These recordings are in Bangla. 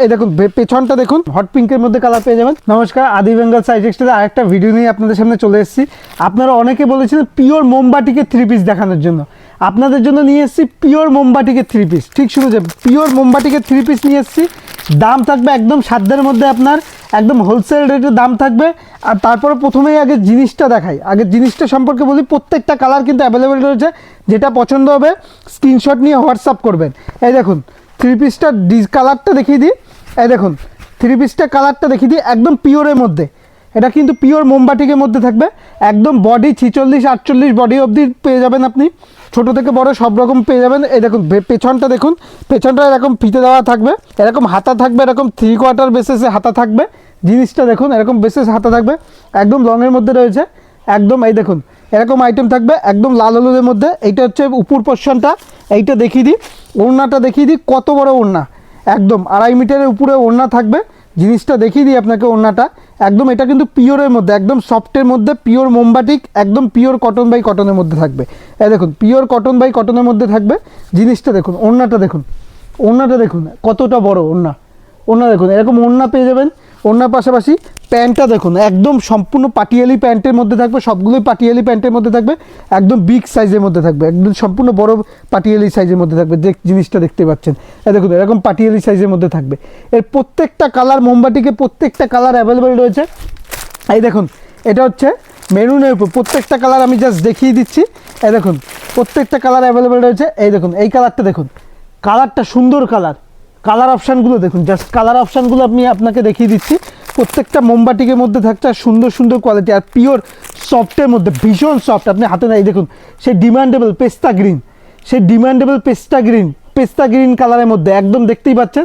এই দেখুন পেছনটা দেখুন হট পিঙ্কের মধ্যে কালার পেয়ে যাবেন। নমস্কার, আদি বেঙ্গল সাইজ টেক্সটাইলে আরেকটা ভিডিও নিয়ে আপনাদের সামনে চলে এসেছি। আপনারা অনেকে বলেছিলেন পিওর মোমবাটিকে 3 পিস দেখানোর জন্য, আপনাদের জন্য নিয়ে এসেছি পিওর মোমবাটিকে 3 পিস। ঠিক শুনেছে, পিওর মোমবাটিকে 3 পিস নিয়ে এসেছি। দাম থাকবে একদম সাধ্যের মধ্যে, আপনার একদম হোলসেল রেটের দাম থাকবে। আর তারপরে প্রথমেই আগে জিনিসটা দেখাই, আগে জিনিসটা সম্পর্কে বলি। প্রত্যেকটা কালার কিন্তু অ্যাভেলেবেল রয়েছে, যেটা পছন্দ হবে স্ক্রিনশট নিয়ে হোয়াটসঅ্যাপ করবেন। এই দেখুন 3 পিসটা কালারটা দেখিয়ে দিই। এই দেখুন 3 পিসটা কালারটা দেখিয়ে দিই, একদম পিওরের মধ্যে। এটা কিন্তু পিওর মোমবাটিকের মধ্যে থাকবে, একদম বডি 46-48 বডি অবধি পেয়ে যাবেন আপনি, ছোট থেকে বড় সব রকম পেয়ে যাবেন। এই দেখুন পেছনটা দেখুন, পেছনটা এরকম ফিতে দেওয়া থাকবে, এরকম হাতা থাকবে, এরকম 3/4 বেসেসে হাতা থাকবে। জিনিসটা দেখুন এরকম বেসেস হাতা থাকবে, একদম লংয়ের মধ্যে রয়েছে একদম। এই দেখুন এরকম আইটেম থাকবে একদম লাল হলুদের মধ্যে। এইটা হচ্ছে উপর পোর্শনটা, এইটা দেখিয়ে দিই। ওড়নাটা দেখিয়ে দিই, কত বড় ওড়না, একদম 2.5 মিটারের উপরে ওড়না থাকবে। জিনিসটা দেখিয়ে দিই আপনাকে, ওড়নাটা একদম, এটা কিন্তু পিওরের মধ্যে, একদম সফটের মধ্যে, পিওর মোমবাটিক, একদম পিওর কটন বাই কটনের মধ্যে থাকবে। এই দেখুন পিওর কটন বাই কটনের মধ্যে থাকবে। জিনিসটা দেখুন, ওড়নাটা দেখুন, ওড়নাটা দেখুন কতটা বড় ওড়না, ওড়না দেখুন এরকম ওড়না পেয়ে যাবেন। ওড়নার পাশাপাশি প্যান্টটা দেখুন, একদম সম্পূর্ণ পাটিয়ালি প্যান্টের মধ্যে থাকবে, সবগুলোই পাটিয়ালি প্যান্টের মধ্যে থাকবে, একদম বিগ সাইজের মধ্যে থাকবে, একদম সম্পূর্ণ বড় পাটিয়ালি সাইজের মধ্যে থাকবে। যে জিনিসটা দেখতে পাচ্ছেন এই দেখুন এরকম পাটিয়ালি সাইজের মধ্যে থাকবে। এর প্রত্যেকটা কালার মোমবাটিকে প্রত্যেকটা কালার অ্যাভেলেবেল রয়েছে। এই দেখুন এটা হচ্ছে মেরুনের উপর, প্রত্যেকটা কালার আমি জাস্ট দেখিয়ে দিচ্ছি। এই দেখুন প্রত্যেকটা কালার অ্যাভেলেবেল রয়েছে। এই দেখুন এই কালারটা দেখুন, কালারটা সুন্দর কালার, কালার অপশানগুলো দেখুন, জাস্ট কালার অপশানগুলো আমি আপনাকে দেখিয়ে দিচ্ছি। প্রত্যেকটা মোমবাটিকের মধ্যে থাকছে আর সুন্দর সুন্দর কোয়ালিটি, আর পিওর সফটের মধ্যে, ভীষণ সফট। আপনি হাতে নেই দেখুন, সেই ডিমান্ডেবল পেস্তা গ্রিন, সেই ডিমান্ডেবল পেস্তা গ্রিন কালারের মধ্যে, একদম দেখতেই পাচ্ছেন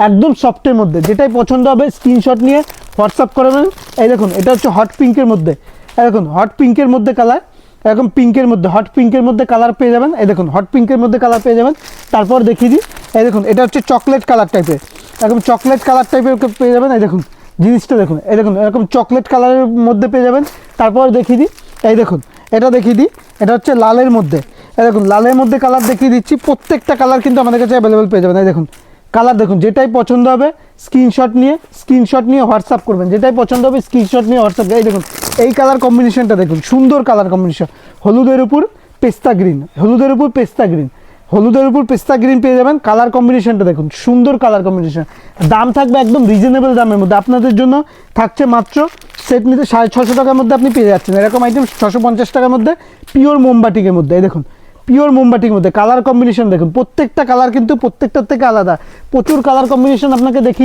একদম সফটের মধ্যে। যেটাই পছন্দ হবে স্ক্রিনশট নিয়ে হোয়াটসঅ্যাপ করবেন। এই দেখুন এটা হচ্ছে হট পিঙ্কের মধ্যে, এই দেখুন হট পিঙ্কের মধ্যে কালার, এরকম পিঙ্কের মধ্যে, হট পিঙ্কের মধ্যে কালার পেয়ে যাবেন। এই দেখুন হট পিঙ্কের মধ্যে কালার পেয়ে যাবেন। তারপর দেখিয়ে দিই, এই দেখুন এটা হচ্ছে চকলেট কালার টাইপের, এরকম চকলেট কালার টাইপের পেয়ে যাবেন। এই দেখুন জিনিসটা দেখুন, এই দেখুন এরকম চকলেট কালারের মধ্যে পেয়ে যাবেন। তারপর দেখিয়ে দিই, এই দেখুন এটা দেখিয়ে দিই, এটা হচ্ছে লালের মধ্যে। এই দেখুন লালের মধ্যে কালার দেখিয়ে দিচ্ছি। প্রত্যেকটা কালার কিন্তু আমাদের কাছে অ্যাভেলেবেল পেয়ে যাবেন। এই দেখুন কালার দেখুন, যেটাই পছন্দ হবে স্ক্রিনশট নিয়ে হোয়াটসঅ্যাপ করবেন। যেটাই পছন্দ হবে স্ক্রিনশট নিয়ে হোয়াটসঅ্যাপ। এই দেখুন এই কালার কম্বিনেশনটা দেখুন, সুন্দর কালার কম্বিনেশন, হলুদের উপর পেস্তা গ্রিন, হলুদের উপর পেস্তা গ্রিন, হলুদের উপর পেস্তা গ্রিন পেয়ে যাবেন। কালার কম্বিনেশনটা দেখুন, সুন্দর কালার কম্বিনেশন। দাম থাকবে একদম রিজনেবল দামের মধ্যে, আপনাদের জন্য থাকছে মাত্র সেট নিতে 650 টাকার মধ্যে আপনি পেয়ে যাচ্ছেন। এরকম আইটেম 650 টাকার মধ্যে পিওর মোমবাটিকের মধ্যে। এই দেখুন পিওর মোমবাটির মধ্যে কালার কম্বিনেশন দেখুন, প্রত্যেকটা কালার কিন্তু প্রত্যেকটার থেকে আলাদা, প্রচুর কালার কম্বিনেশন আপনাকে দেখি।